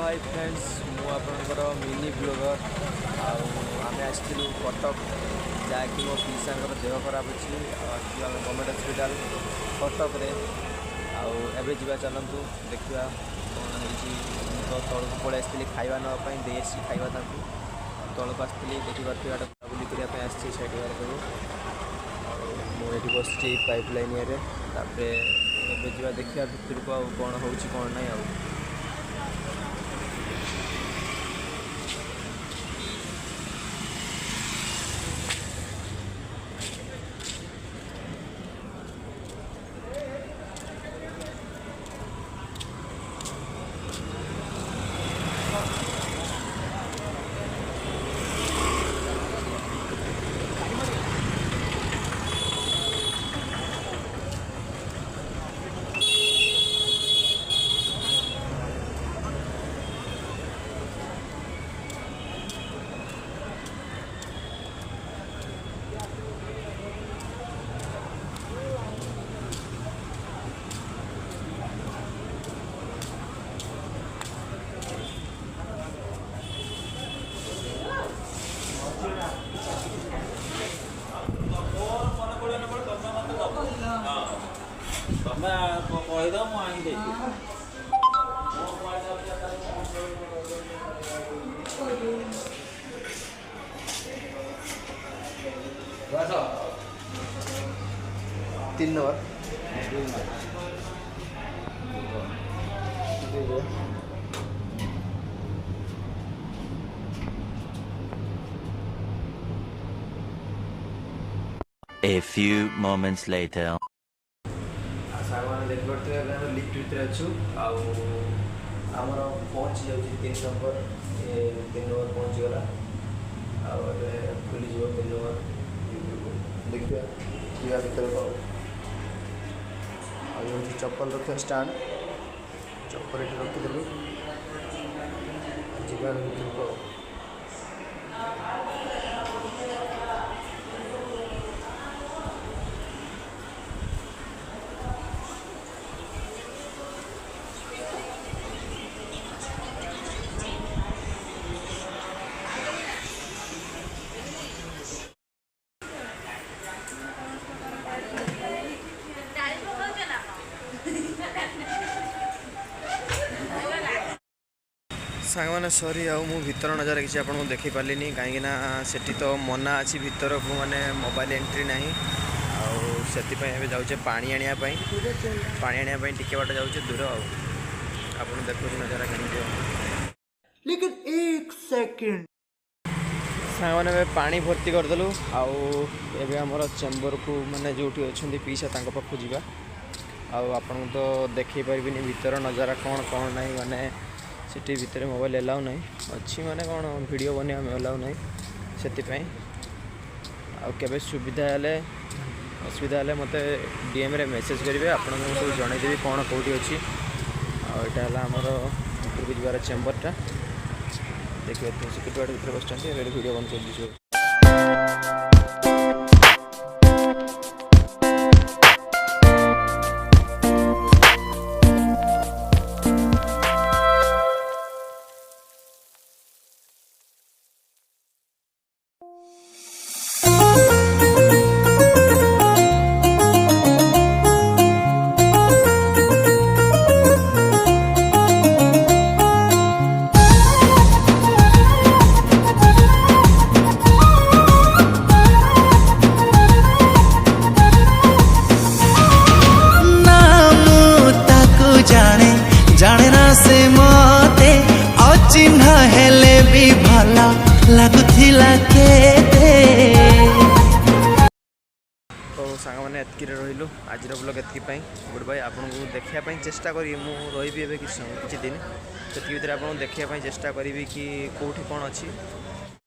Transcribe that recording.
Hello hi friends मु आपणकर mini blogger आम आसलु कटक जहाँकि मो पिसा देह खराब अच्छी गवर्नमेंट हॉस्पिटल कटक रे आबे जा चलतु देखा कौन हो तौक पलि आसती खाଇବା नापी देसी खाଇବା तौक आसती देखिए बुलाबुली करने आसी सब मुझे बस पाइपलाइन ये देखा भितर को कौन हो कौन ना କହିଦ ମୁଁ ଆଣିକି तीन number A few moments later. सारे देख पारे लिफ्ट भितर अच्छु आमर पहुँची जाऊँगी 3 नंबर 3 नंबर पहुँची गला खुलीज 3 नंबर देखिए जा भर को चप्पल रखा स्टाण चप्पल ये रखीदेलु जा भर को सांग सॉरी भीतर नजारा किसी आपको देखी पार्ली कहीं सेठी तो मना अच्छी भीतर को माने मोबाइल एंट्री ना से जाऊे पानी आने टिके बाट जाऊे दूर आप देखो नजारा कमी लेकिन एक सेकंड सांग मैंने पानी भर्ती करदेलु आमर चेम्बर को माने जो अच्छा पीसा पाखु जा आपन तो देखे पारे भीतर नजारा कौन कौन ना माने सिटी भितर मोबाइल एलाउ ना अच्छी माने कौन वीडियो बने एलाउ ना से आबे सुविधा हेले असुविधा हेले मत डीएम रे मेसेज करेंगे आपको सब जनईदेवी कौन कौटी अच्छी आईटा है आमर ऊपर को जबार चेम्बरटा देखिए सिक्यूरिटी गार्ड भर बस वीडियो बंद कर दीजिए। जाने ना से मते अचिन्ह हेले भी भला लगुथिला केते तो सांग मैंने एतकी रही आज ब्लॉग एतकी गुड बाय आपको देखापी चेष्टा करी मु रही किसी दिन से भर आपको देखापी चेष्टा करी कि कौटी कौन अच्छी